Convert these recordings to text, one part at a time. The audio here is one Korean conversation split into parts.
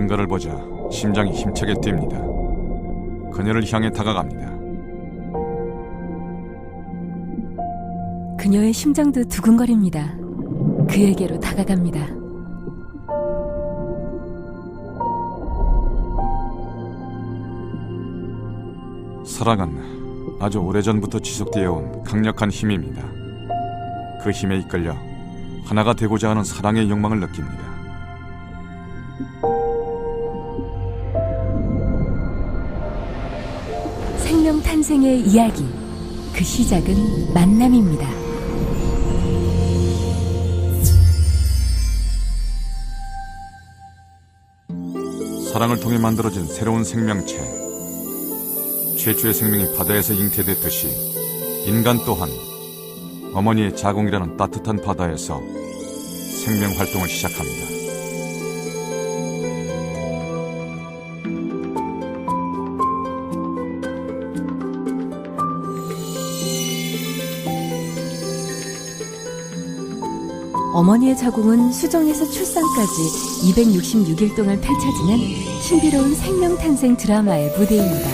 무언가를 보자 심장이 힘차게 뜁니다. 그녀를 향해 다가갑니다. 그녀의 심장도 두근거립니다. 그에게로 다가갑니다. 사랑은 아주 오래전부터 지속되어 온 강력한 힘입니다. 그 힘에 이끌려 하나가 되고자 하는 사랑의 욕망을 느낍니다. 생명 탄생의 이야기, 그 시작은 만남입니다. 사랑을 통해 만들어진 새로운 생명체. 최초의 생명이 바다에서 잉태됐듯이 인간 또한 어머니의 자궁이라는 따뜻한 바다에서 생명 활동을 시작합니다. 어머니의 자궁은 수정에서 출산까지 266일 동안 펼쳐지는 신비로운 생명 탄생 드라마의 무대입니다.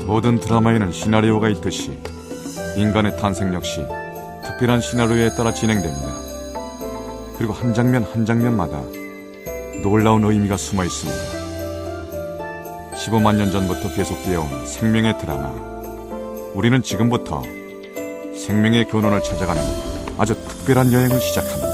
모든 드라마에는 시나리오가 있듯이 인간의 탄생 역시 특별한 시나리오에 따라 진행됩니다. 그리고 한 장면 한 장면마다 놀라운 의미가 숨어 있습니다. 15만 년 전부터 계속되어 온 생명의 드라마. 우리는 지금부터 생명의 근원을 찾아가는 아주 특별한 여행을 시작합니다.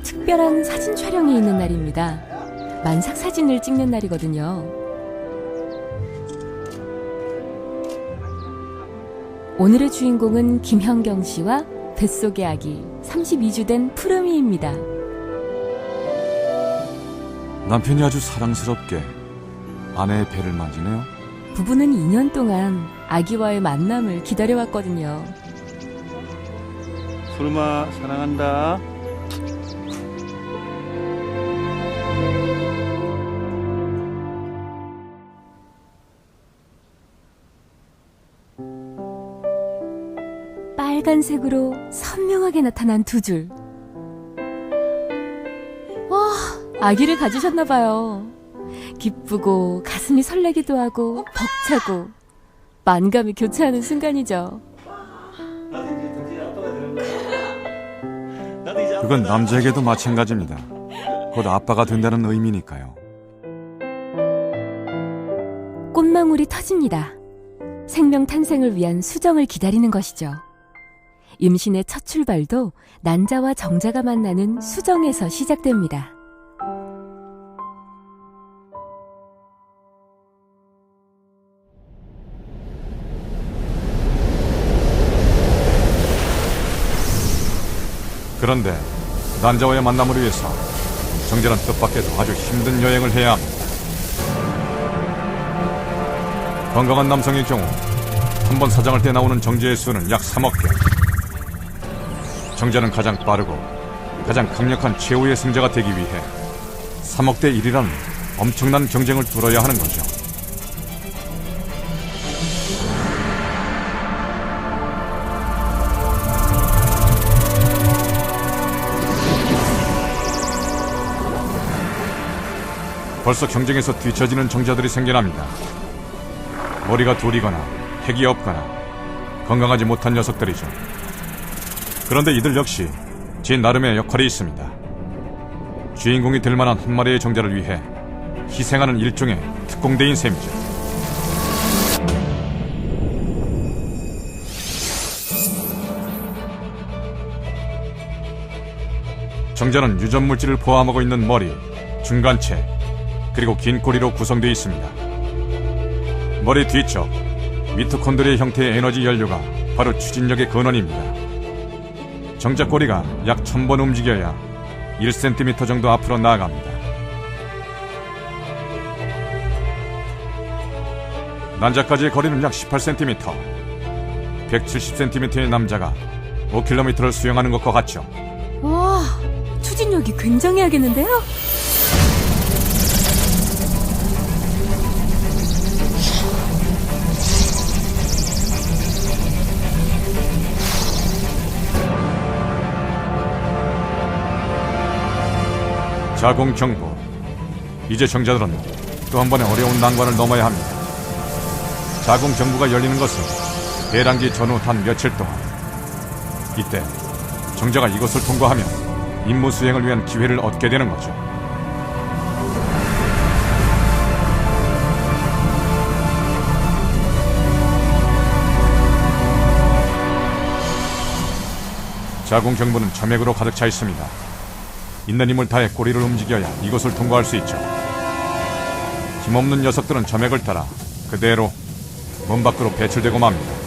특별한 사진 촬영이 있는 날입니다. 만삭 사진을 찍는 날이거든요. 오늘의 주인공은 김현경 씨와 뱃속의 아기 32주 된 푸르미입니다. 남편이 아주 사랑스럽게 아내의 배를 만지네요. 부부는 2년 동안 아기와의 만남을 기다려왔거든요. 푸르마 사랑한다. 빨간색으로 선명하게 나타난 두 줄. 와, 아기를 가지셨나봐요. 기쁘고 가슴이 설레기도 하고 벅차고 만감이 교차하는 순간이죠. 그건 남자에게도 마찬가지입니다. 곧 아빠가 된다는 의미니까요. 꽃망울이 터집니다. 생명 탄생을 위한 수정을 기다리는 것이죠. 임신의 첫 출발도 난자와 정자가 만나는 수정에서 시작됩니다. 그런데 난자와의 만남을 위해서 정자는 뜻밖에도 아주 힘든 여행을 해야 합니다. 건강한 남성의 경우 한 번 사장할 때 나오는 정제의 수는 약 3억 개. 정자는 가장 빠르고 가장 강력한 최후의 승자가 되기 위해 3억 대 1이라는 엄청난 경쟁을 뚫어야 하는 거죠. 벌써 경쟁에서 뒤처지는 정자들이 생겨납니다. 머리가 둘이거나 핵이 없거나 건강하지 못한 녀석들이죠. 그런데 이들 역시 제 나름의 역할이 있습니다. 주인공이 될 만한 한 마리의 정자를 위해 희생하는 일종의 특공대인 셈이죠. 정자는 유전 물질을 포함하고 있는 머리, 중간체, 그리고 긴 꼬리로 구성되어 있습니다. 머리 뒤쪽, 미토콘드리아 형태의 에너지 연료가 바로 추진력의 근원입니다. 정자 꼬리가 약 1000번 움직여야 1cm 정도 앞으로 나아갑니다. 난자까지의 거리는 약 18cm. 170cm의 남자가 5km를 수영하는 것과 같죠. 와, 추진력이 굉장히 하겠는데요? 자궁 경부. 이제 정자들은 또 한 번의 어려운 난관을 넘어야 합니다. 자궁 경부가 열리는 것은 배란기 전후 단 며칠 동안. 이때 정자가 이것을 통과하면 임무 수행을 위한 기회를 얻게 되는 거죠. 자궁 경부는 점액으로 가득 차 있습니다. 있는 힘을 다해 꼬리를 움직여야 이것을 통과할 수 있죠. 힘없는 녀석들은 점액을 따라 그대로 몸 밖으로 배출되고 맙니다.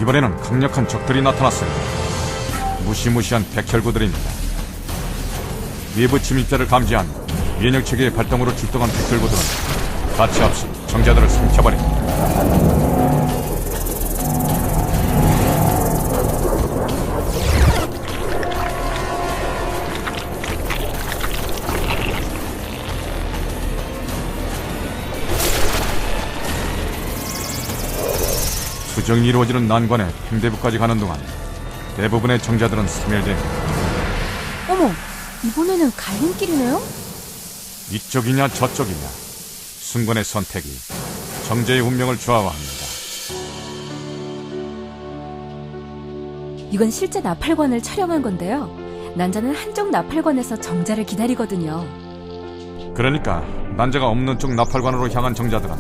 이번에는 강력한 적들이 나타났어요. 무시무시한 백혈구들입니다. 외부 침입자를 감지한 면역체계의 발동으로 출동한 백혈구들은 가차없이 정자들을 삼켜버립니다. 수정이 이루어지는 난관에 팽대부까지 가는 동안 대부분의 정자들은 소멸됩니다. 어머, 이번에는 갈림길이네요? 이쪽이냐 저쪽이냐 순간의 선택이 정자의 운명을 좌우합니다. 이건 실제 나팔관을 촬영한 건데요. 난자는 한쪽 나팔관에서 정자를 기다리거든요. 그러니까 난자가 없는 쪽 나팔관으로 향한 정자들은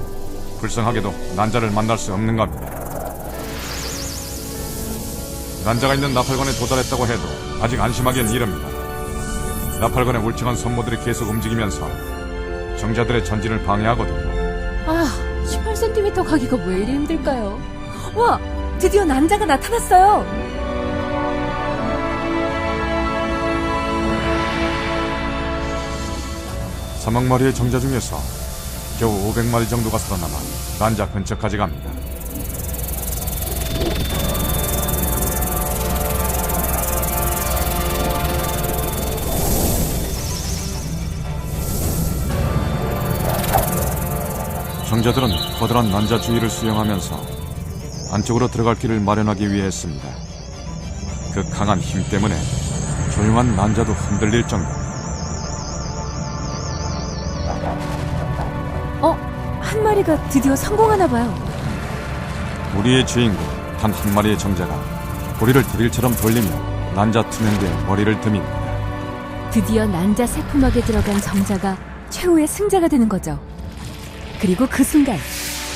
불쌍하게도 난자를 만날 수 없는 겁니다. 난자가 있는 나팔관에 도달했다고 해도 아직 안심하기엔 이릅니다. 나팔관의 울창한 손모들이 계속 움직이면서 정자들의 전진을 방해하거든요. 아, 18cm 가기가 왜 이리 힘들까요? 와, 드디어 난자가 나타났어요. 사막마리의 정자 중에서 겨우 500마리 정도가 살아남아 난자 근처까지 갑니다. 정자들은 커다란 난자 주위를 수영하면서 안쪽으로 들어갈 길을 마련하기 위해 했습니다. 그 강한 힘 때문에 조용한 난자도 흔들릴 정도. 한 마리가 드디어 성공하나 봐요. 우리의 주인공 단 한 마리의 정자가 고리를 드릴처럼 돌리며 난자 투명대에 머리를 듭니다. 드디어 난자 세포막에 들어간 정자가 최후의 승자가 되는 거죠. 그리고 그 순간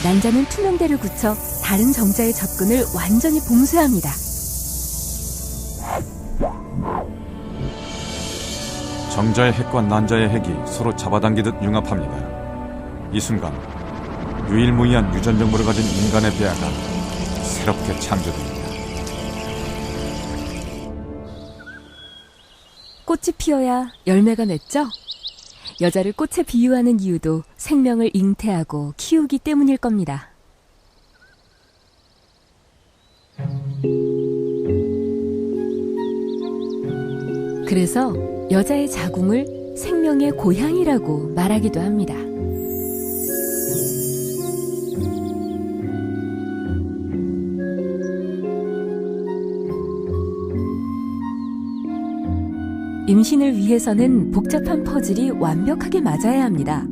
난자는 투명대를 굳혀 다른 정자의 접근을 완전히 봉쇄합니다. 정자의 핵과 난자의 핵이 서로 잡아당기듯 융합합니다. 이 순간 유일무이한 유전 정보를 가진 인간의 배아가 새롭게 창조됩니다. 꽃이 피어야 열매가 맺죠? 여자를 꽃에 비유하는 이유도 생명을 잉태하고 키우기 때문일 겁니다. 그래서 여자의 자궁을 생명의 고향이라고 말하기도 합니다. 임신을 위해서는 복잡한 퍼즐이 완벽하게 맞아야 합니다.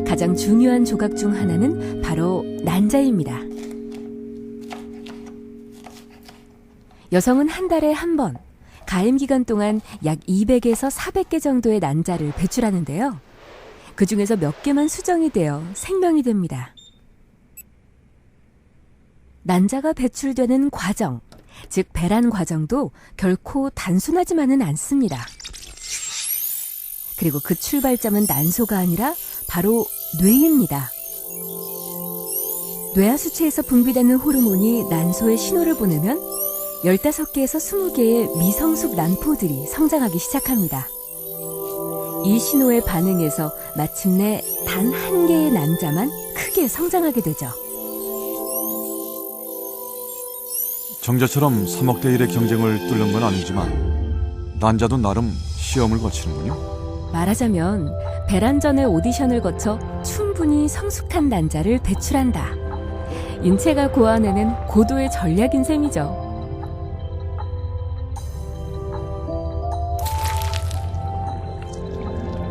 가장 중요한 조각 중 하나는 바로 난자입니다. 여성은 한 달에 한 번, 가임 기간 동안 약 200에서 400개 정도의 난자를 배출하는데요. 그 중에서 몇 개만 수정이 되어 생명이 됩니다. 난자가 배출되는 과정, 즉 배란 과정도 결코 단순하지만은 않습니다. 그리고 그 출발점은 난소가 아니라 바로 뇌입니다. 뇌하수체에서 분비되는 호르몬이 난소에 신호를 보내면 15개에서 20개의 미성숙 난포들이 성장하기 시작합니다. 이 신호에 반응해서 마침내 단 한 개의 난자만 크게 성장하게 되죠. 정자처럼 3억 대 1의 경쟁을 뚫는 건 아니지만 난자도 나름 시험을 거치는군요. 말하자면 배란 전에 오디션을 거쳐 충분히 성숙한 난자를 배출한다. 인체가 고안해낸 고도의 전략인 셈이죠.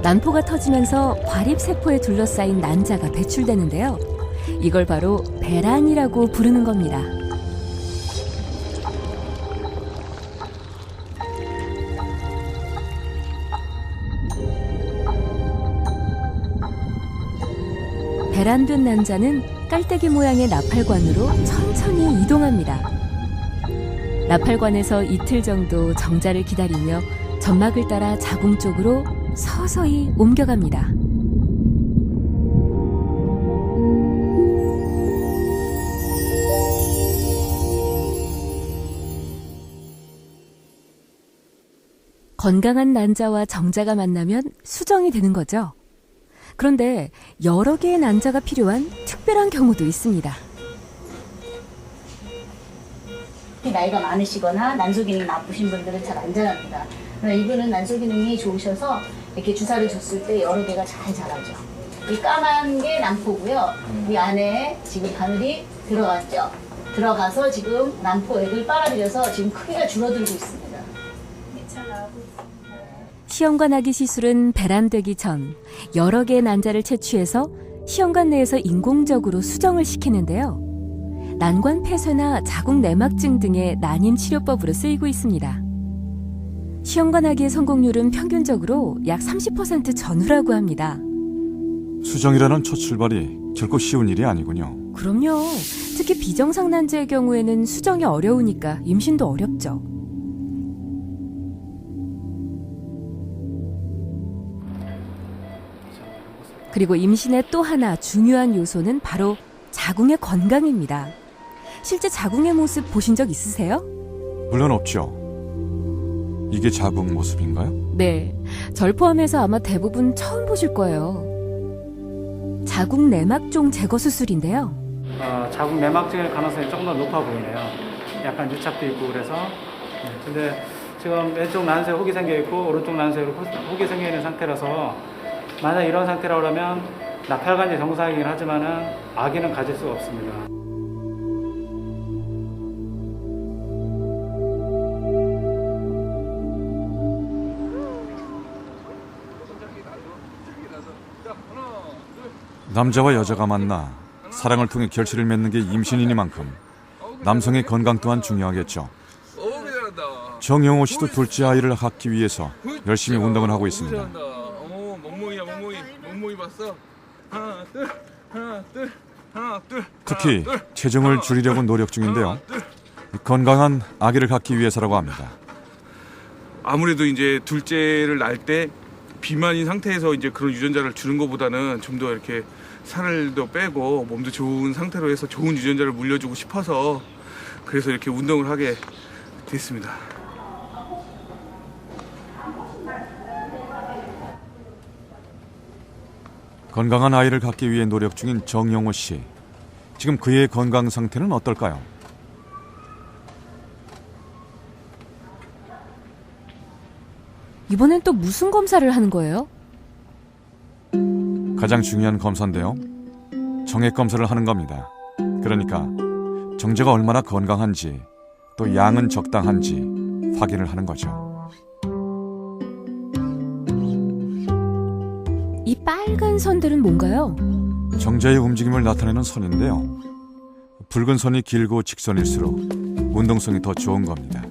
난포가 터지면서 과립세포에 둘러싸인 난자가 배출되는데요. 이걸 바로 배란이라고 부르는 겁니다. 배란된 난자는 깔때기 모양의 나팔관으로 천천히 이동합니다. 나팔관에서 이틀 정도 정자를 기다리며 점막을 따라 자궁 쪽으로 서서히 옮겨갑니다. 건강한 난자와 정자가 만나면 수정이 되는 거죠. 그런데 여러 개의 난자가 필요한 특별한 경우도 있습니다. 나이가 많으시거나 난소 기능이 나쁘신 분들은 잘 안 자랍니다. 그러나 이분은 난소 기능이 좋으셔서 이렇게 주사를 줬을 때 여러 개가 잘 자라죠. 이 까만 게 난포고요. 이 안에 지금 바늘이 들어갔죠. 들어가서 지금 난포액을 빨아들여서 지금 크기가 줄어들고 있습니다. 시험관하기 시술은 배란되기 전 여러 개의 난자를 채취해서 시험관 내에서 인공적으로 수정을 시키는데요. 난관 폐쇄나 자궁 내막증 등의 난임 치료법으로 쓰이고 있습니다. 시험관하기의 성공률은 평균적으로 약 30% 전후라고 합니다. 수정이라는 첫 출발이 결코 쉬운 일이 아니군요. 그럼요. 특히 비정상 난자의 경우에는 수정이 어려우니까 임신도 어렵죠. 그리고 임신의 또 하나 중요한 요소는 바로 자궁의 건강입니다. 실제 자궁의 모습 보신 적 있으세요? 물론 없죠. 이게 자궁 모습인가요? 네, 절 포함해서 아마 대부분 처음 보실 거예요. 자궁 내막종 제거 수술인데요. 자궁 내막증의 가능성이 조금 더 높아 보이네요. 약간 유착도 있고 그래서. 근데 지금 왼쪽 난소에 혹이 생겨 있고 오른쪽 난소에 혹이 생겨 있는 상태라서 만약 이런 상태라고 하면 나팔관이 정상이긴 하지만은 아기는 가질 수가 없습니다. 남자와 여자가 만나 사랑을 통해 결실을 맺는 게 임신이니만큼 남성의 건강 또한 중요하겠죠. 정영호 씨도 둘째 아이를 갖기 위해서 열심히 운동을 하고 있습니다. 멍멍이 봤어? 하나 둘 하나 둘. 특히 체중을 줄이려고 노력 중인데요. 건강한 아기를 갖기 위해서라고 합니다. 아무래도 이제 둘째를 낳을 때 비만인 상태에서 이제 그런 유전자를 주는 것보다는 좀 더 이렇게 살을 더 빼고 몸도 좋은 상태로 해서 좋은 유전자를 물려주고 싶어서 그래서 이렇게 운동을 하게 됐습니다. 건강한 아이를 갖기 위해 노력 중인 정영호 씨. 지금 그의 건강 상태는 어떨까요? 이번엔 또 무슨 검사를 하는 거예요? 가장 중요한 검사인데요. 정액 검사를 하는 겁니다. 그러니까 정제가 얼마나 건강한지 또 양은 적당한지 확인을 하는 거죠. 이 빨간 선들은 뭔가요? 정자의 움직임을 나타내는 선인데요. 붉은 선이 길고 직선일수록 운동성이 더 좋은 겁니다.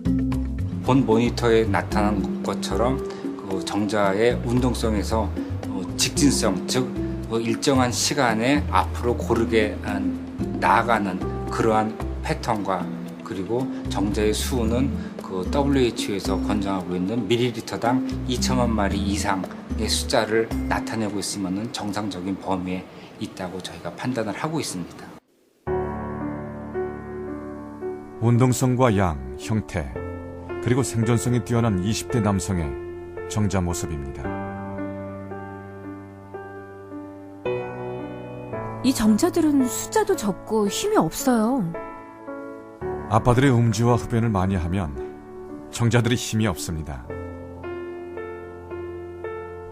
본 모니터에 나타난 것처럼 그 정자의 운동성에서 직진성, 즉 일정한 시간에 앞으로 고르게 나아가는 그러한 패턴과 그리고 정자의 수는 그 WHO에서 권장하고 있는 밀리리터당 2천만 마리 이상의 숫자를 나타내고 있으면 정상적인 범위에 있다고 저희가 판단을 하고 있습니다. 운동성과 양, 형태, 그리고 생존성이 뛰어난 20대 남성의 정자 모습입니다. 이 정자들은 숫자도 적고 힘이 없어요. 아빠들의 음주와 흡연을 많이 하면 정자들이 힘이 없습니다.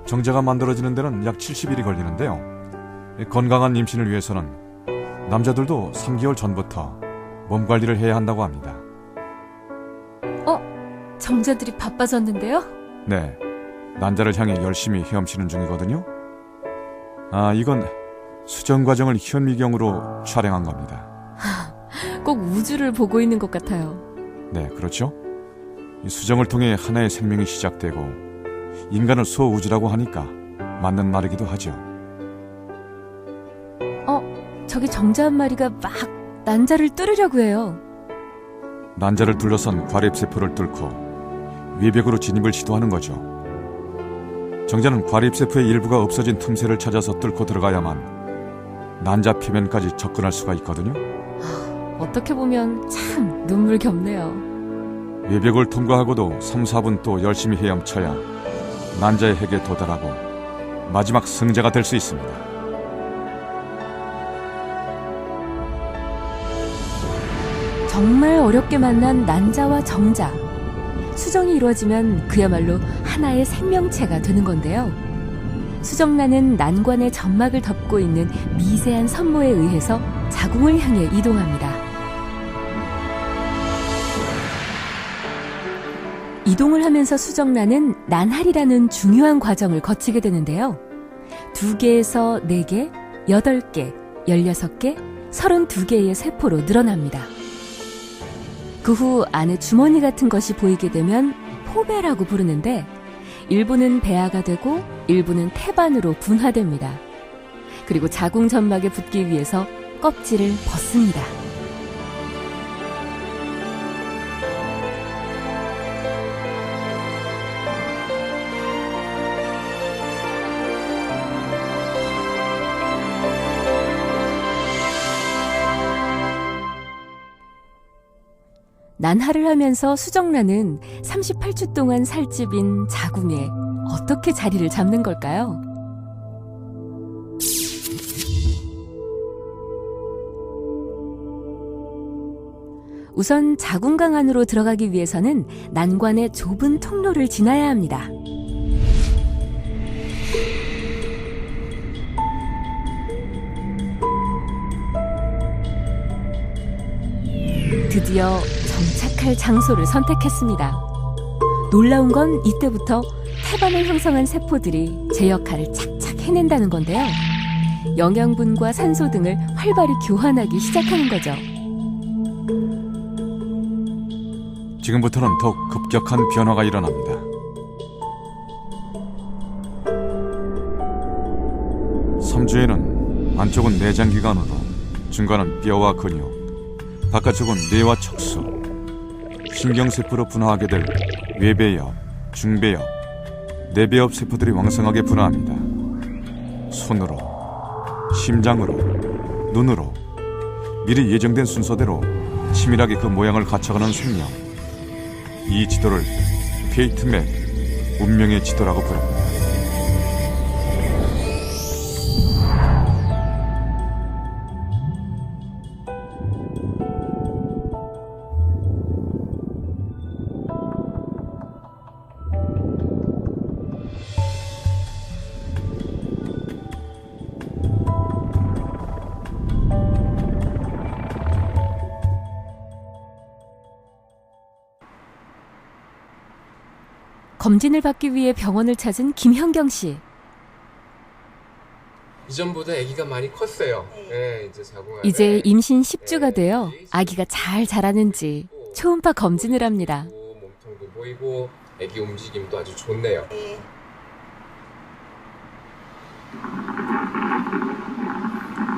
정자가 만들어지는 데는 약 70일이 걸리는데요. 건강한 임신을 위해서는 남자들도 3개월 전부터 몸 관리를 해야 한다고 합니다. 정자들이 바빠졌는데요? 네, 난자를 향해 열심히 헤엄치는 중이거든요. 이건 수정 과정을 현미경으로 촬영한 겁니다. 꼭 우주를 보고 있는 것 같아요. 네, 그렇죠. 이 수정을 통해 하나의 생명이 시작되고 인간을 소우주라고 하니까 맞는 말이기도 하죠. 저기 정자 한 마리가 막 난자를 뚫으려고 해요. 난자를 둘러선 과립세포를 뚫고 외벽으로 진입을 시도하는 거죠. 정자는 과립세포의 일부가 없어진 틈새를 찾아서 뚫고 들어가야만 난자 표면까지 접근할 수가 있거든요. 어떻게 보면 참 눈물겹네요. 외벽을 통과하고도 3, 4분 또 열심히 헤엄쳐야 난자의 핵에 도달하고 마지막 승자가 될 수 있습니다. 정말 어렵게 만난 난자와 정자. 수정이 이루어지면 그야말로 하나의 생명체가 되는 건데요. 수정란은 난관의 점막을 덮고 있는 미세한 선모에 의해서 자궁을 향해 이동합니다. 이동을 하면서 수정란은 난할이라는 중요한 과정을 거치게 되는데요. 2개에서 4개, 8개, 16개, 32개의 세포로 늘어납니다. 그 후 안에 주머니 같은 것이 보이게 되면 포배라고 부르는데 일부는 배아가 되고 일부는 태반으로 분화됩니다. 그리고 자궁 점막에 붙기 위해서 껍질을 벗습니다. 난할을 하면서 수정란은 38주 동안 살집인 자궁에 어떻게 자리를 잡는 걸까요? 우선 자궁강 안으로 들어가기 위해서는 난관의 좁은 통로를 지나야 합니다. 드디어 정착할 장소를 선택했습니다. 놀라운 건 이때부터 태반을 형성한 세포들이 제 역할을 착착 해낸다는 건데요. 영양분과 산소 등을 활발히 교환하기 시작하는 거죠. 지금부터는 더욱 급격한 변화가 일어납니다. 삼주에는 안쪽은 내장기관으로, 중간은 뼈와 근육, 바깥쪽은 뇌와 척수, 신경세포로 분화하게 될 외배엽, 중배엽, 내배엽 세포들이 왕성하게 분화합니다. 손으로, 심장으로, 눈으로 미리 예정된 순서대로 치밀하게 그 모양을 갖춰가는 생명. 이 지도를 페이트맵, 운명의 지도라고 부릅니다. 검진을 받기 위해 병원을 찾은 김현경 씨. 이전보다 아기가 많이 컸어요. 네, 이제 자궁 안에 이제 임신 10주가 되어 아기가 잘 자라는지 초음파 검진을 합니다. 몸통도 보이고 아기 움직임도 아주 좋네요.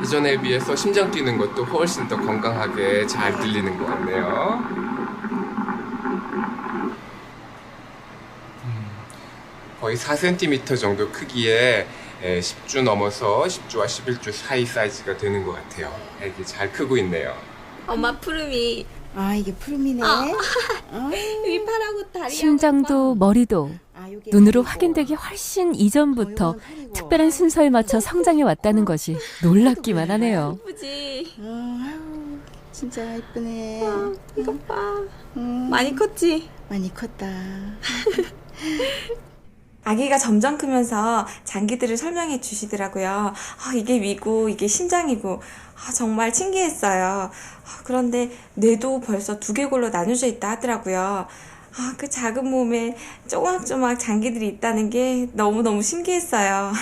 이전에 비해서 심장 뛰는 것도 훨씬 더 건강하게 잘 들리는 것 같네요. 거의 4cm 정도 크기에 10주 넘어서 10주와 11주 사이 사이즈가 되는 것 같아요. 아기 잘 크고 있네요. 엄마 푸름이 아, 이게 푸름이네. 여기 팔하고 다리 심장도 머리도 눈으로 확인되기 훨씬 이전부터 특별한 순서에 맞춰 성장해 왔다는 것이 놀랍기만 하네요. 예쁘지? 아유, 진짜 예쁘네. 이것 봐. 많이 컸지? 많이 컸다. 아기가 점점 크면서 장기들을 설명해 주시더라고요. 이게 위고 이게 심장이고 정말 신기했어요. 그런데 뇌도 벌써 두개골로 나뉘어져 있다 하더라고요. 그 작은 몸에 조각조각 장기들이 있다는 게 너무너무 신기했어요.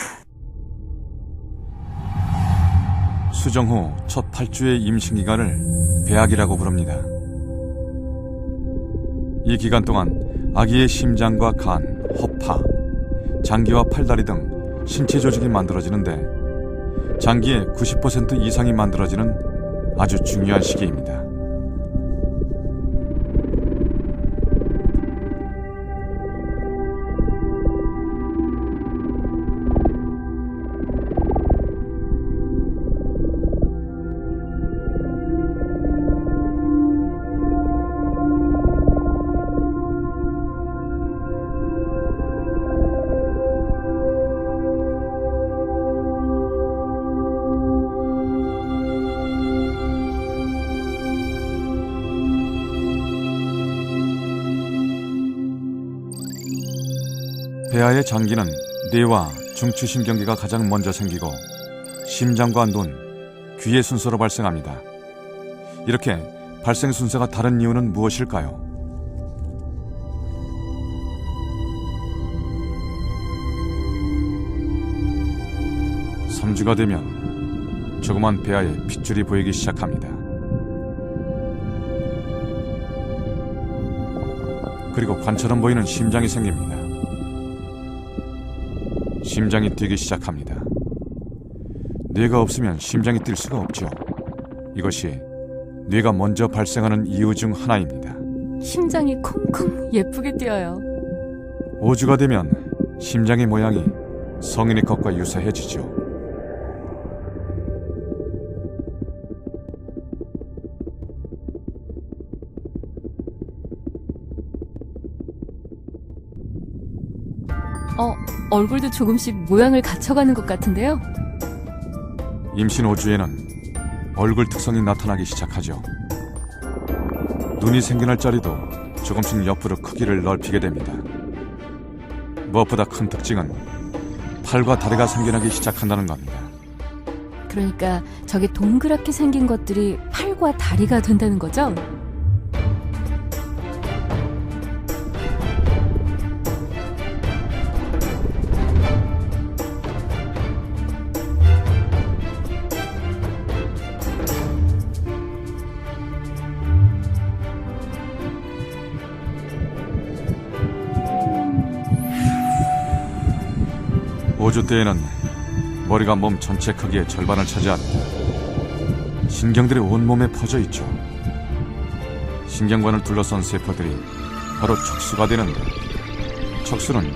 수정 후 첫 8주의 임신 기간을 배악이라고 부릅니다. 이 기간 동안 아기의 심장과 간, 허파, 장기와 팔다리 등 신체 조직이 만들어지는데 장기의 90% 이상이 만들어지는 아주 중요한 시기입니다. 배아의 장기는 뇌와 중추신경계가 가장 먼저 생기고 심장과 눈, 귀의 순서로 발생합니다. 이렇게 발생 순서가 다른 이유는 무엇일까요? (3주가) 되면 조그만 배아에 핏줄이 보이기 시작합니다. 그리고 관처럼 보이는 심장이 생깁니다. 심장이 뛰기 시작합니다. 뇌가 없으면 심장이 뛸 수가 없죠. 이것이 뇌가 먼저 발생하는 이유 중 하나입니다. 심장이 콩콩 예쁘게 뛰어요. 5주가 되면 심장의 모양이 성인의 것과 유사해지죠. 얼굴도 조금씩 모양을 갖춰가는 것 같은데요. 임신 5주에는 얼굴 특성이 나타나기 시작하죠. 눈이 생겨날 자리도 조금씩 옆으로 크기를 넓히게 됩니다. 무엇보다 큰 특징은 팔과 다리가 생겨나기 시작한다는 겁니다. 그러니까 저게 동그랗게 생긴 것들이 팔과 다리가 된다는 거죠? (5주) 때에는 머리가 몸 전체 크기의 절반을 차지합니다. 신경들이 온몸에 퍼져 있죠. 신경관을 둘러싼 세포들이 바로 척수가 되는데, 척수는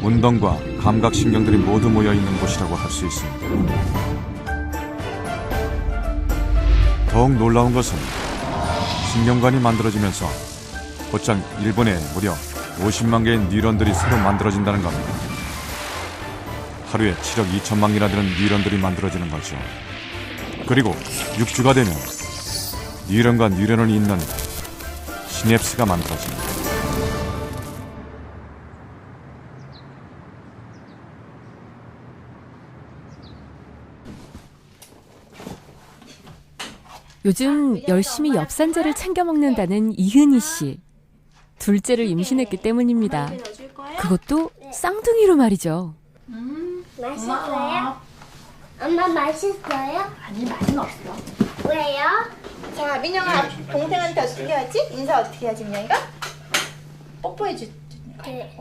운동과 감각신경들이 모두 모여있는 곳이라고 할 수 있습니다. 더욱 놀라운 것은 신경관이 만들어지면서 곧장 1분에 무려 50만 개의 뉴런들이 새로 만들어진다는 겁니다. 하루에 7억 2천만 개나 되는 뉴런들이 만들어지는 거죠. 그리고 6주가 되면 뉴런과 뉴런을 잇는 시냅스가 만들어집니다. 요즘 열심히 엽산제를 챙겨 먹는다는 이은희 씨. 둘째를 임신했기 때문입니다. 그것도 쌍둥이로 말이죠. 맛있어요? 엄마 맛있어요? 아니, 맛은 없어. 왜요? 자, 민영아, 동생한테 어떻게 해야지? 인사 어떻게 해야지, 민영이가? 뽀뽀해줘. 네.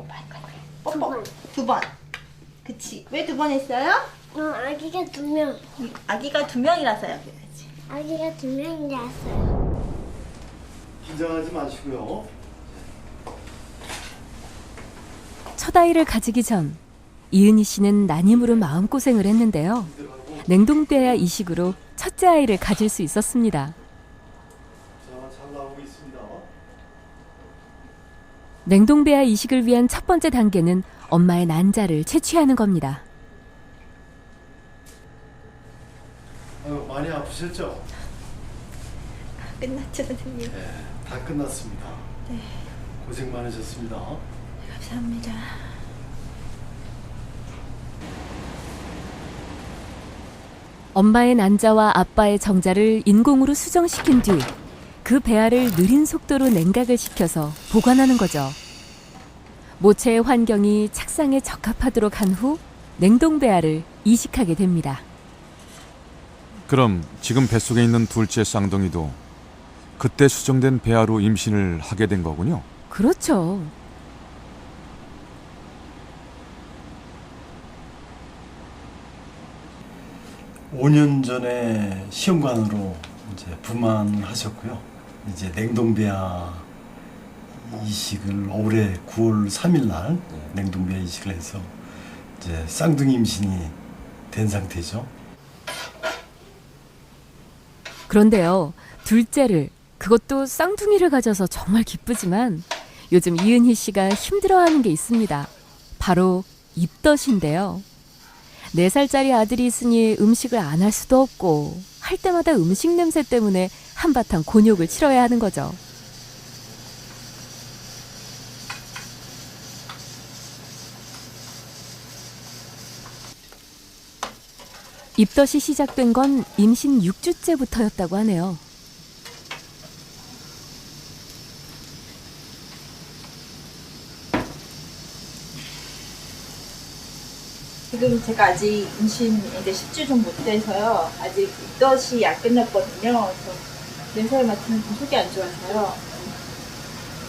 뽀뽀. 2번. 그치. 왜 2번 했어요? 아기가 2명. 아기가 2명이라서요. 그래야지. 아기가 2명이라서요. 긴장하지 마시고요. 첫 아이를 가지기 전 이은희 씨는 난임으로 마음고생을 했는데요. 냉동배아 이식으로 첫째 아이를 가질 수 있었습니다. 자, 잘 나오고 있습니다. 냉동배아 이식을 위한 첫 번째 단계는 엄마의 난자를 채취하는 겁니다. 아유, 많이 아프셨죠? 끝났죠, 선생님. 네, 다 끝났습니다. 네. 고생 많으셨습니다. 감사합니다. 엄마의 난자와 아빠의 정자를 인공으로 수정시킨 뒤 그 배아를 느린 속도로 냉각을 시켜서 보관하는 거죠. 모체의 환경이 착상에 적합하도록 한 후 냉동 배아를 이식하게 됩니다. 그럼 지금 뱃속에 있는 둘째 쌍둥이도 그때 수정된 배아로 임신을 하게 된 거군요. 그렇죠. 오 년 전에 시험관으로 이제 부만하셨고요. 이제 냉동배아 이식을 올해 9월 3일 날 냉동배아 이식을 해서 이제 쌍둥이 임신이 된 상태죠. 그런데요, 둘째를, 그것도 쌍둥이를 가져서 정말 기쁘지만 요즘 이은희 씨가 힘들어하는 게 있습니다. 바로 입덧인데요. 4살짜리 아들이 있으니 음식을 안 할 수도 없고 할 때마다 음식 냄새 때문에 한바탕 곤욕을 치러야 하는 거죠. 입덧이 시작된 건 임신 6주째부터였다고 하네요. 지금 제가 아직 임신 이제 10주 좀 못 돼서요. 아직 입덧이 안 끝났거든요. 그래서 냄새를 맡으면 좀 속이 안 좋아서요.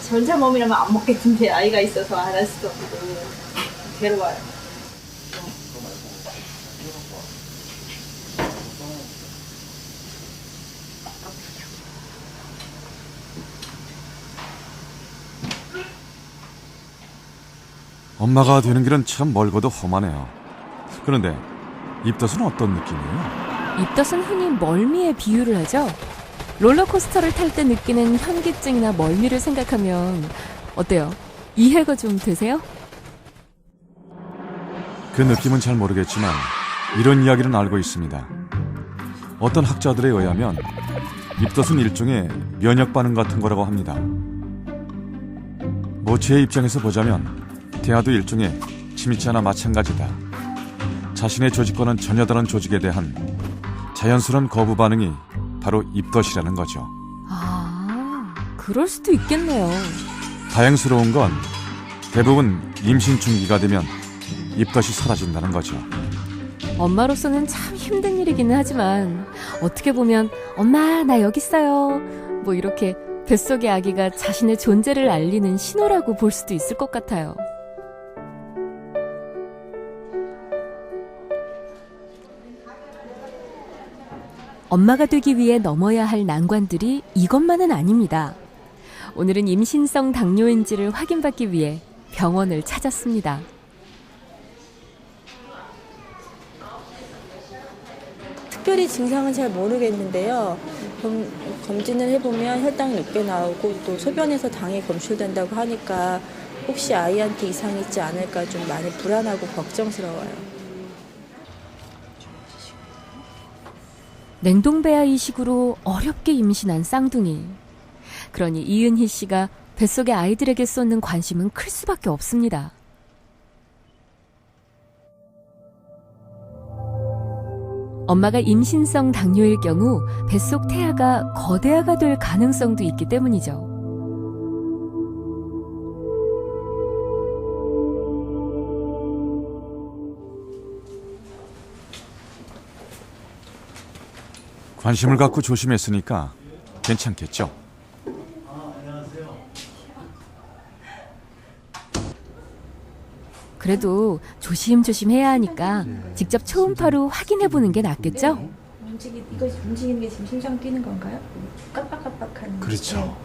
전자 몸이라면 안 먹겠는데 아이가 있어서 안 할 수도 없고 괴로워요. 엄마가 되는 길은 참 멀고도 험하네요. 그런데 입덧은 어떤 느낌이에요? 입덧은 흔히 멀미에 비유를 하죠. 롤러코스터를 탈 때 느끼는 현기증이나 멀미를 생각하면 어때요? 이해가 좀 되세요? 그 느낌은 잘 모르겠지만 이런 이야기는 알고 있습니다. 어떤 학자들에 의하면 입덧은 일종의 면역 반응 같은 거라고 합니다. 모체의 입장에서 보자면 태아도 일종의 침입자나 마찬가지다. 자신의 조직과는 전혀 다른 조직에 대한 자연스러운 거부 반응이 바로 입덧이라는 거죠. 아, 그럴 수도 있겠네요. 다행스러운 건 대부분 임신 중기가 되면 입덧이 사라진다는 거죠. 엄마로서는 참 힘든 일이기는 하지만 어떻게 보면 엄마 나 여기 있어요 뭐 이렇게 뱃속의 아기가 자신의 존재를 알리는 신호라고 볼 수도 있을 것 같아요. 엄마가 되기 위해 넘어야 할 난관들이 이것만은 아닙니다. 오늘은 임신성 당뇨인지를 확인받기 위해 병원을 찾았습니다. 특별히 증상은 잘 모르겠는데요. 검진을 해보면 혈당이 높게 나오고 또 소변에서 당이 검출된다고 하니까 혹시 아이한테 이상이 있지 않을까 좀 많이 불안하고 걱정스러워요. 냉동배아 이식으로 어렵게 임신한 쌍둥이. 그러니 이은희 씨가 뱃속의 아이들에게 쏟는 관심은 클 수밖에 없습니다. 엄마가 임신성 당뇨일 경우 뱃속 태아가 거대아가 될 가능성도 있기 때문이죠. 관심을 갖고 조심했으니까 괜찮겠죠? 그래도 조심조심 해야 하니까 직접 초음파로 확인해 보는 게 낫겠죠? 이거 움직이는 게 지금 심장 뛰는 건가요? 깜빡깜빡하는. 그렇죠.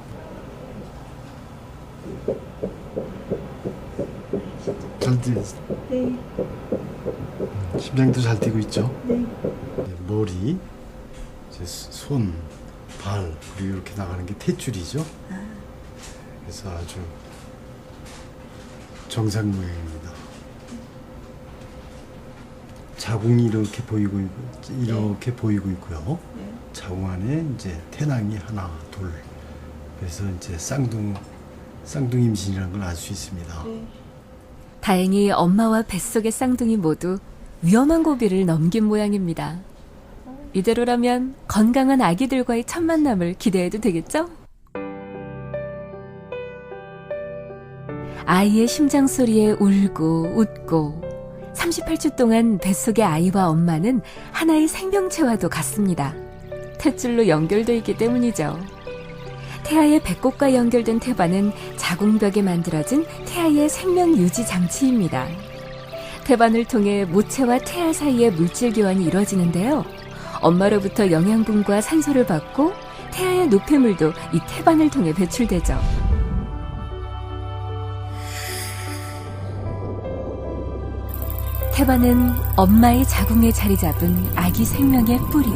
잘 뛰고 네. 심장도 잘 뛰고 있죠. 네. 머리, 이제 손, 발 그리고 이렇게 나가는 게 탯줄이죠. 그래서 아주 정상 모양입니다. 자궁이 이렇게 보이고 있고요. 자궁 안에 이제 태낭이 하나, 둘. 그래서 이제 쌍둥 임신이라는 걸 알 수 있습니다. 다행히 엄마와 뱃속의 쌍둥이 모두 위험한 고비를 넘긴 모양입니다. 이대로라면 건강한 아기들과의 첫 만남을 기대해도 되겠죠? 아이의 심장 소리에 울고 웃고 38주 동안 뱃속의 아이와 엄마는 하나의 생명체와도 같습니다. 탯줄로 연결되어 있기 때문이죠. 태아의 배꼽과 연결된 태반은 자궁벽에 만들어진 태아의 생명 유지 장치입니다. 태반을 통해 모체와 태아 사이의 물질 교환이 이루어지는데요. 엄마로부터 영양분과 산소를 받고 태아의 노폐물도 이 태반을 통해 배출되죠. 태반은 엄마의 자궁에 자리 잡은 아기 생명의 뿌리.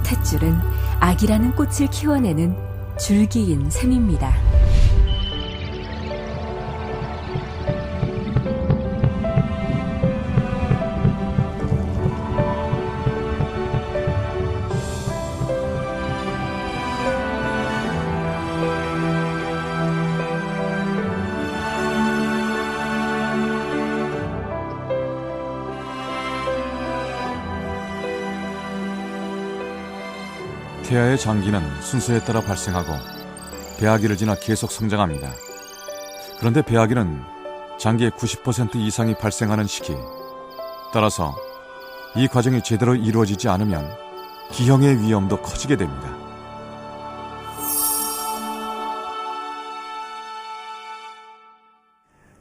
탯줄은 아기라는 꽃을 키워내는 줄기인 셈입니다. 태아의 장기는 순서에 따라 발생하고 배아기를 지나 계속 성장합니다. 그런데 배아기는 장기의 90% 이상이 발생하는 시기, 따라서 이 과정이 제대로 이루어지지 않으면 기형의 위험도 커지게 됩니다.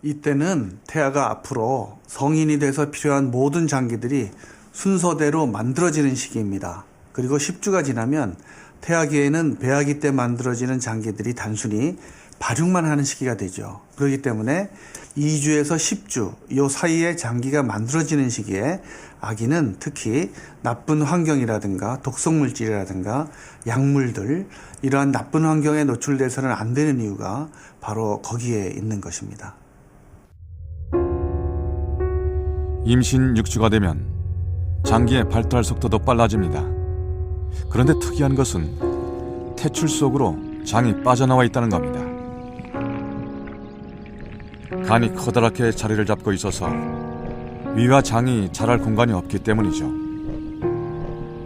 이때는 태아가 앞으로 성인이 돼서 필요한 모든 장기들이 순서대로 만들어지는 시기입니다. 그리고 10주가 지나면 태아기에는 배아기 때 만들어지는 장기들이 단순히 발육만 하는 시기가 되죠. 그렇기 때문에 2주에서 10주 이 사이에 장기가 만들어지는 시기에 아기는 특히 나쁜 환경이라든가 독성물질이라든가 약물들, 이러한 나쁜 환경에 노출돼서는 안 되는 이유가 바로 거기에 있는 것입니다. 임신 6주가 되면 장기의 발달 속도도 빨라집니다. 그런데 특이한 것은 탯줄 속으로 장이 빠져나와 있다는 겁니다. 간이 커다랗게 자리를 잡고 있어서 위와 장이 자랄 공간이 없기 때문이죠.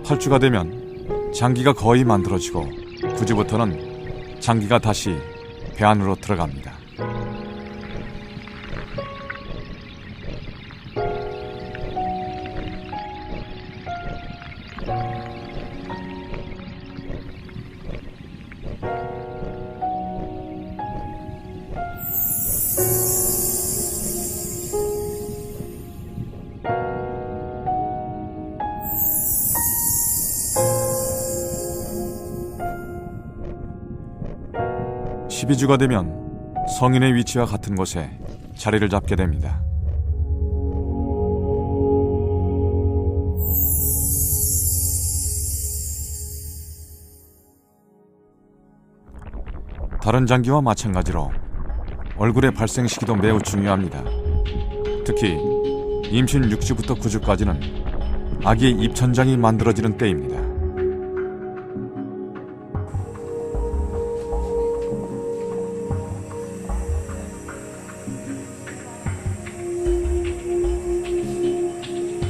8주가 되면 장기가 거의 만들어지고 9주부터는 장기가 다시 배 안으로 들어갑니다. (12) 주가 되면 성인의 위치와 같은 곳에 자리를 잡게 됩니다. 다른 장기와 마찬가지로 얼굴의 발생 시기도 매우 중요합니다. 특히 임신 6주부터 9주까지는 아기의 입천장이 만들어지는 때입니다.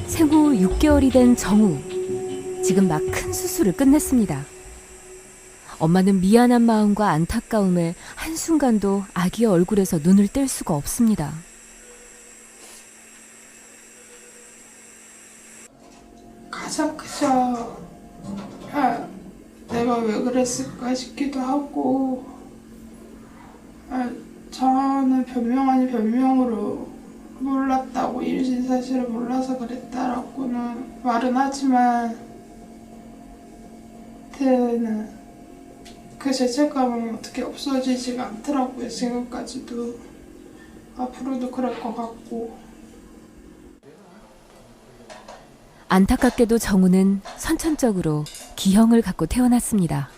생후 6개월이 된 정우. 지금 막 큰 수술을 끝냈습니다. 엄마는 미안한 마음과 안타까움에 한순간도 아기의 얼굴에서 눈을 뗄 수가 없습니다. 가장 크죠. 내가 왜 그랬을까 싶기도 하고, 저는 변명 아닌 변명으로 몰랐다고, 임신 사실을 몰라서 그랬다라고는 말은 하지만 저한테는 그 죄책감은 어떻게 없어지지가 않더라고요. 지금까지도. 앞으로도 그럴 것 같고. 안타깝게도 정우는 선천적으로 기형을 갖고 태어났습니다.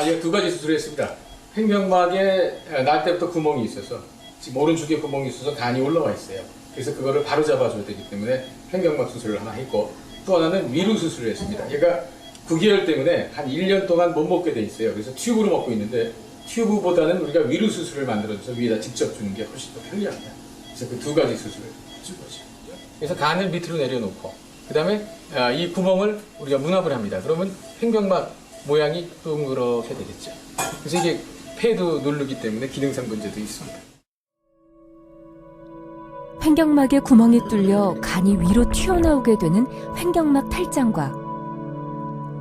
이거 두 가지 수술을 했습니다. 횡격막에 날 때부터 구멍이 있어서 지금 오른쪽에 구멍이 있어서 간이 올라와 있어요. 그래서 그거를 바로 잡아줘야 되기 때문에 횡격막 수술을 하나 했고, 또 하나는 위로 수술을 했습니다. 얘가 9개월 때문에 한 1년 동안 못 먹게 돼 있어요. 그래서 튜브로 먹고 있는데 튜브보다는 우리가 위로 수술을 만들어줘서 위에다 직접 주는 게 훨씬 더 편리합니다. 그래서 그 두 가지 수술을 해준 거죠. 그래서 간을 밑으로 내려놓고 그 다음에 이 구멍을 우리가 문합을 합니다. 그러면 횡격막 모양이 동그랗게 되겠죠. 그래서 이게 폐도 누르기 때문에 기능상 문제도 있습니다. 횡격막에 구멍이 뚫려 간이 위로 튀어나오게 되는 횡격막 탈장과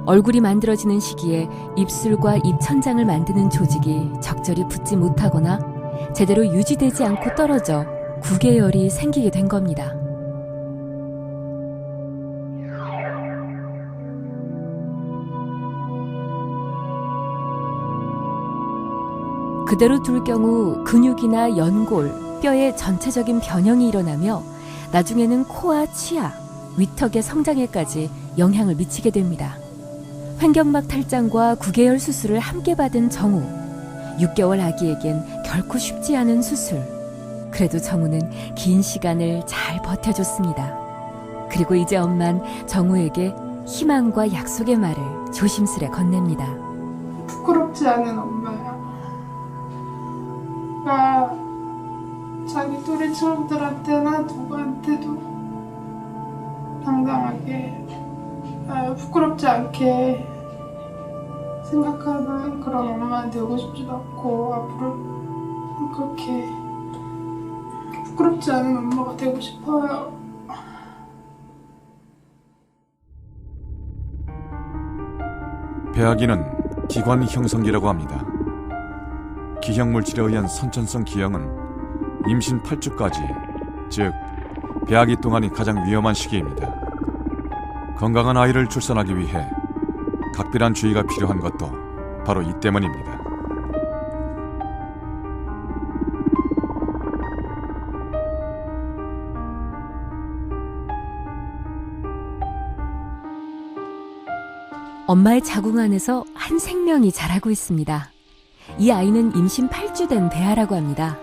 얼굴이 만들어지는 시기에 입술과 입천장을 만드는 조직이 적절히 붙지 못하거나 제대로 유지되지 않고 떨어져 구개열이 생기게 된 겁니다. 그대로 둘 경우 근육이나 연골, 뼈의 전체적인 변형이 일어나며 나중에는 코와 치아, 위턱의 성장에까지 영향을 미치게 됩니다. 횡격막 탈장과 구개열 수술을 함께 받은 정우. 6개월 아기에겐 결코 쉽지 않은 수술. 그래도 정우는 긴 시간을 잘 버텨줬습니다. 그리고 이제 엄만 정우에게 희망과 약속의 말을 조심스레 건넵니다. 부끄럽지 않은 엄마야. 자기 또래 친구들한테나 누구한테도 당당하게 부끄럽지 않게 생각하는 그런 엄마 되고 싶지도 않고, 앞으로 그렇게 부끄럽지 않은 엄마가 되고 싶어요. 배아기는 기관 형성기라고 합니다. 기형물질에 의한 선천성 기형은 임신 8주까지, 즉 배아기 동안이 가장 위험한 시기입니다. 건강한 아이를 출산하기 위해 각별한 주의가 필요한 것도 바로 이 때문입니다. 엄마의 자궁 안에서 한 생명이 자라고 있습니다. 이 아이는 임신 8주 된 배아라고 합니다.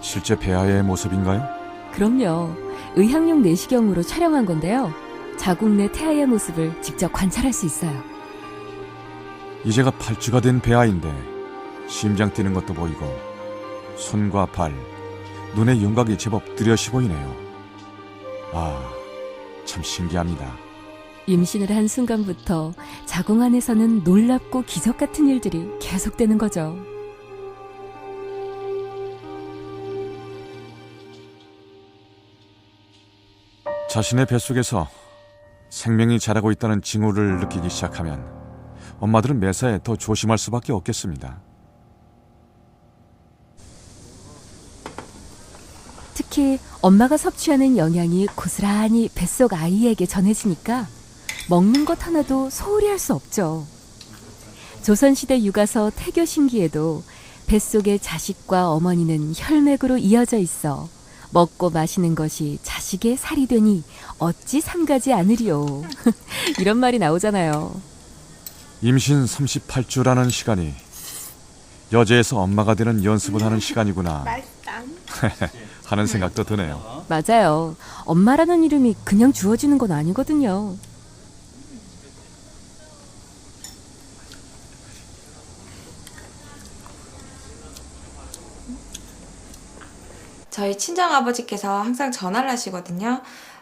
실제 배아의 모습인가요? 그럼요. 의학용 내시경으로 촬영한 건데요. 자궁 내 태아의 모습을 직접 관찰할 수 있어요. 이제가 8주가 된 배아인데 심장 뛰는 것도 보이고 손과 발, 눈의 윤곽이 제법 뚜렷이 보이네요. 참 신기합니다. 임신을 한 순간부터 자궁 안에서는 놀랍고 기적 같은 일들이 계속되는 거죠. 자신의 뱃속에서 생명이 자라고 있다는 징후를 느끼기 시작하면 엄마들은 매사에 더 조심할 수밖에 없겠습니다. 특히 엄마가 섭취하는 영양이 고스란히 뱃속 아이에게 전해지니까 먹는 것 하나도 소홀히 할 수 없죠. 조선시대 육아서 태교신기에도 뱃속의 자식과 어머니는 혈맥으로 이어져 있어 먹고 마시는 것이 자식의 살이 되니 어찌 삼가지 않으리요. 이런 말이 나오잖아요. 임신 38주라는 시간이 여자에서 엄마가 되는 연습을 하는 시간이구나 하는 생각도 드네요. 맞아요. 엄마라는 이름이 그냥 주어지는 건 아니거든요. 저희 친정아버지께서 항상 전화를 하시거든요.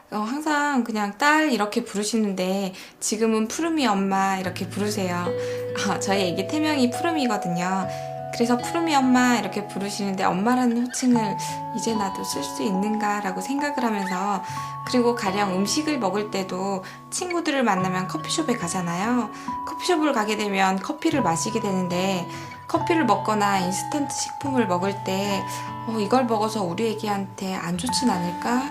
항상 그냥 딸 이렇게 부르시는데 지금은 푸름이 엄마 이렇게 부르세요. 저희 애기 태명이 푸름이거든요. 그래서 푸르미 엄마 이렇게 부르시는데 엄마라는 호칭을 이제 나도 쓸 수 있는가라고 생각을 하면서, 그리고 가령 음식을 먹을 때도 친구들을 만나면 커피숍에 가잖아요. 커피숍을 가게 되면 커피를 마시게 되는데, 커피를 먹거나 인스턴트 식품을 먹을 때 이걸 먹어서 우리 애기한테 안 좋진 않을까?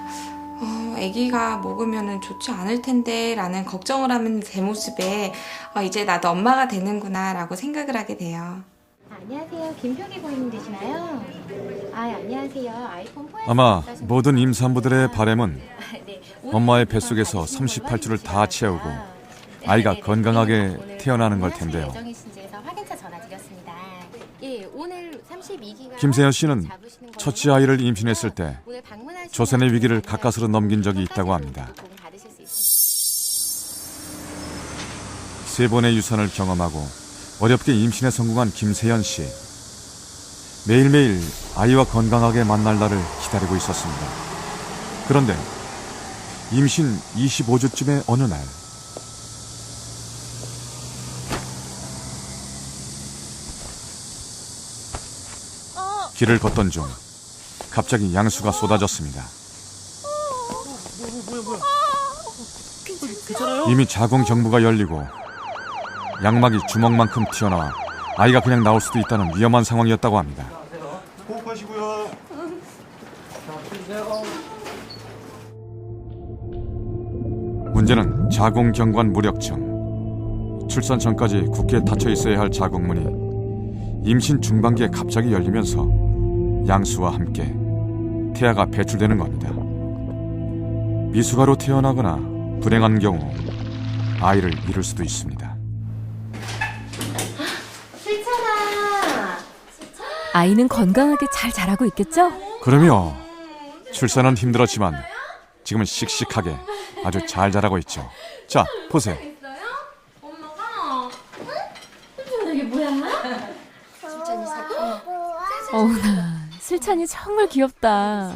애기가 먹으면 좋지 않을 텐데 라는 걱정을 하는 제 모습에 이제 나도 엄마가 되는구나 라고 생각을 하게 돼요. 안녕하세요. 김표기 고객님 되시나요? 안녕하세요. 아이폰 4S 아마 모든 임산부들의 바람은 네, 엄마의 뱃속에서 38주를 다 채우고 아이가 건강하게 태어나는 걸 텐데요. 예정이신지에서 확인차 전화드렸습니다. 예, 오늘 32기가 김세현 씨는 첫째 아이를 임신했을 때 조선의 위기를 가까스로 넘긴 적이 있다고 합니다. 3번의 유산을 경험하고 어렵게 임신에 성공한 김세현 씨. 매일매일 아이와 건강하게 만날 날을 기다리고 있었습니다. 그런데 임신 25주쯤의 어느 날 길을 걷던 중 갑자기 양수가 쏟아졌습니다. 이미 자궁 경부가 열리고 양막이 주먹만큼 튀어나와 아이가 그냥 나올 수도 있다는 위험한 상황이었다고 합니다. 호흡하시고요. 문제는 자궁 경관 무력증. 출산 전까지 굳게 닫혀 있어야 할 자궁문이 임신 중반기에 갑자기 열리면서 양수와 함께 태아가 배출되는 겁니다. 미숙아로 태어나거나 불행한 경우 아이를 잃을 수도 있습니다. 아이는 건강하게 잘 자라고 있겠죠? 그럼요. 출산은 힘들었지만 지금은 씩씩하게 아주 잘 자라고 있죠. 자, 보세요. 이게 뭐야? 어머나, 슬찬이 정말 귀엽다.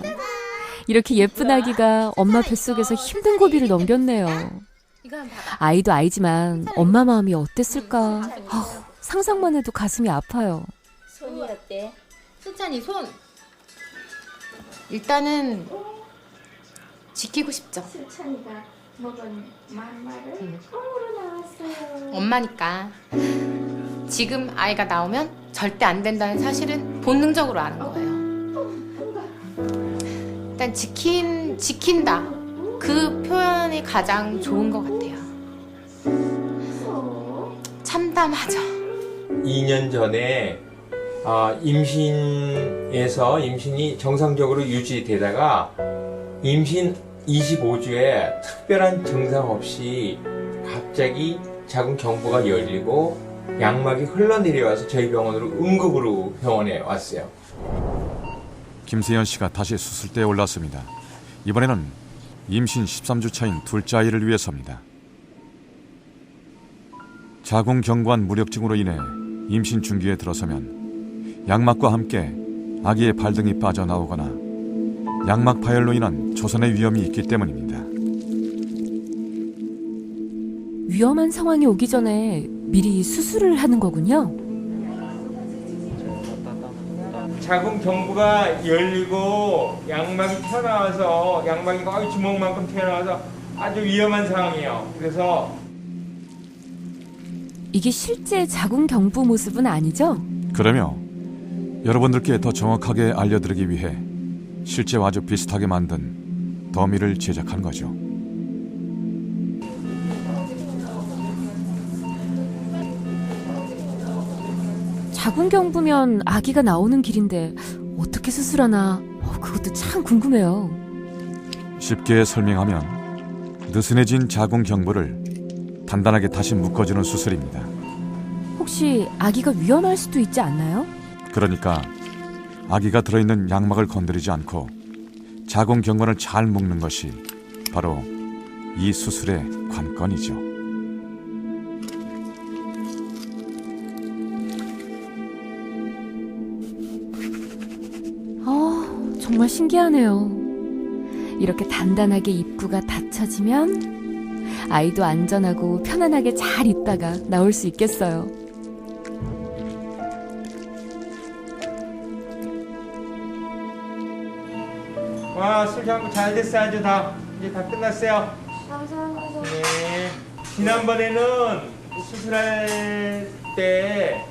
이렇게 예쁜 아기가 엄마 뱃속에서 힘든 고비를 넘겼네요. 아이도 아이지만 엄마 마음이 어땠을까? 상상만 해도 가슴이 아파요. 손이 어때? 수찬이 손. 일단은 지키고 싶죠. 수찬이가 먹은 맘마를 콩으로 나왔어요. 엄마니까. 지금 아이가 나오면 절대 안 된다는 사실은 본능적으로 아는 거예요. 일단 지킨다. 그 표현이 가장 좋은 것 같아요. 참담하죠. 2년 전에 임신이 정상적으로 유지되다가 임신 25주에 특별한 증상 없이 갑자기 자궁 경부가 열리고 양막이 흘러내려와서 저희 병원으로 응급으로 병원에 왔어요. 김세현 씨가 다시 수술대에 올랐습니다. 이번에는 임신 13주 차인 둘째 아이를 위해서입니다. 자궁 경관 무력증으로 인해 임신 중기에 들어서면 양막과 함께 아기의 발등이 빠져나오거나 양막 파열로 인한 조선의 위험이 있기 때문입니다. 위험한 상황이 오기 전에 미리 수술을 하는 거군요. 자궁 경부가 열리고 양막이 튀어나와서 양막이 거의 주먹만큼 튀어나와서 아주 위험한 상황이에요. 그래서 이게 실제 자궁 경부 모습은 아니죠? 그러며 여러분들께 더 정확하게 알려드리기 위해 실제와 아주 비슷하게 만든 더미를 제작한 거죠. 자궁 경부면 아기가 나오는 길인데 어떻게 수술하나 그것도 참 궁금해요. 쉽게 설명하면 느슨해진 자궁 경부를 단단하게 다시 묶어주는 수술입니다. 혹시 아기가 위험할 수도 있지 않나요? 그러니까 아기가 들어있는 양막을 건드리지 않고 자궁 경관을 잘 묶는 것이 바로 이 수술의 관건이죠. 정말 신기하네요. 이렇게 단단하게 입구가 닫혀지면 아이도 안전하고 편안하게 잘 있다가 나올 수 있겠어요. 와, 술 한번 잘 됐어. 아주 다. 이제 다 끝났어요. 감사합니다. 네. 지난번에는 수술할 때,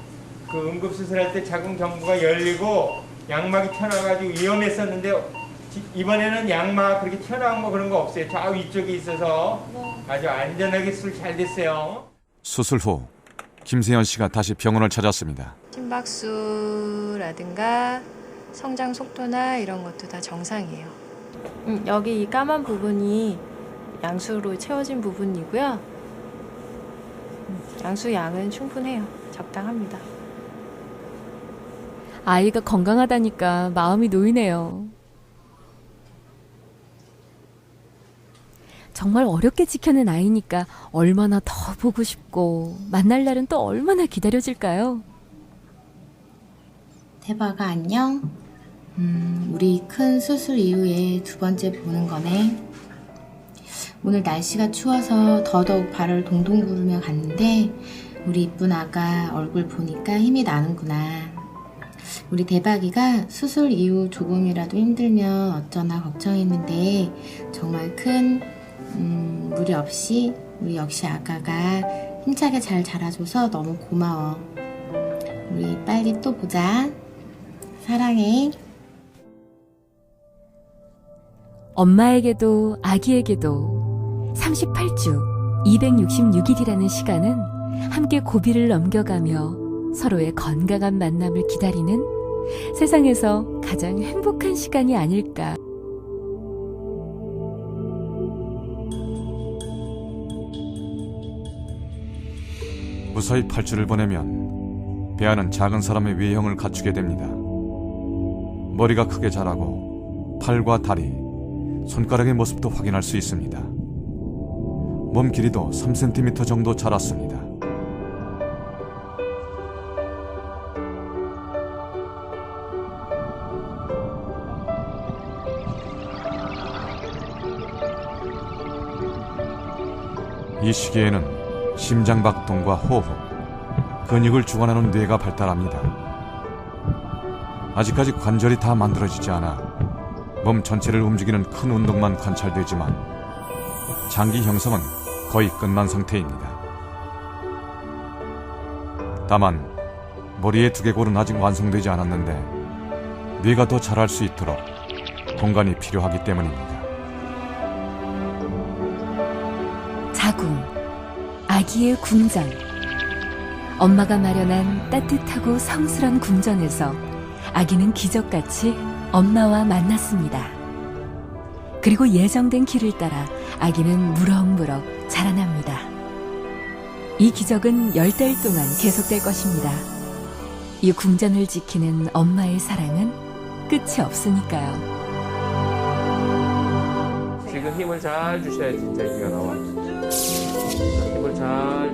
그 응급수술할 때 자궁 경부가 열리고 양막이 튀어나와가지고 위험했었는데, 이번에는 양막 그렇게 튀어나온 거 그런 거 없어요. 저 위쪽에 있어서 아주 안전하게 수술 잘 됐어요. 수술 후 김세현 씨가 다시 병원을 찾았습니다. 심박수라든가 성장 속도나 이런 것도 다 정상이에요. 여기 이 까만 부분이 양수로 채워진 부분이고요. 양수 양은 충분해요. 적당합니다. 아이가 건강하다니까 마음이 놓이네요. 정말 어렵게 지켜낸 아이니까 얼마나 더 보고 싶고 만날 날은 또 얼마나 기다려질까요? 대박아 안녕. 우리 큰 수술 이후에 두 번째 보는 거네. 오늘 날씨가 추워서 더더욱 발을 동동 구르며 갔는데 우리 이쁜 아가 얼굴 보니까 힘이 나는구나. 우리 대박이가 수술 이후 조금이라도 힘들면 어쩌나 걱정했는데 정말 큰 무리 없이 우리 역시 아가가 힘차게 잘 자라줘서 너무 고마워. 우리 빨리 또 보자. 사랑해. 엄마에게도 아기에게도 38주 266일이라는 시간은 함께 고비를 넘겨가며 서로의 건강한 만남을 기다리는 세상에서 가장 행복한 시간이 아닐까. 무사히 8주를 보내면 배아는 작은 사람의 외형을 갖추게 됩니다. 머리가 크게 자라고 팔과 다리, 손가락의 모습도 확인할 수 있습니다. 몸 길이도 3cm 정도 자랐습니다. 이 시기에는 심장박동과 호흡, 근육을 주관하는 뇌가 발달합니다. 아직까지 관절이 다 만들어지지 않아 몸 전체를 움직이는 큰 운동만 관찰되지만 장기 형성은 거의 끝난 상태입니다. 다만 머리의 두개골은 아직 완성되지 않았는데 뇌가 더 자랄 수 있도록 공간이 필요하기 때문입니다. 자궁, 아기의 궁전. 엄마가 마련한 따뜻하고 성스런 궁전에서 아기는 기적같이 엄마와 만났습니다. 그리고 예정된 길을 따라 아기는 무럭무럭 자라납니다. 이 기적은 10달 동안 계속될 것입니다. 이 궁전을 지키는 엄마의 사랑은 끝이 없으니까요. 지금 힘을 잘 주셔야 진짜 이가 나와. 힘을 잘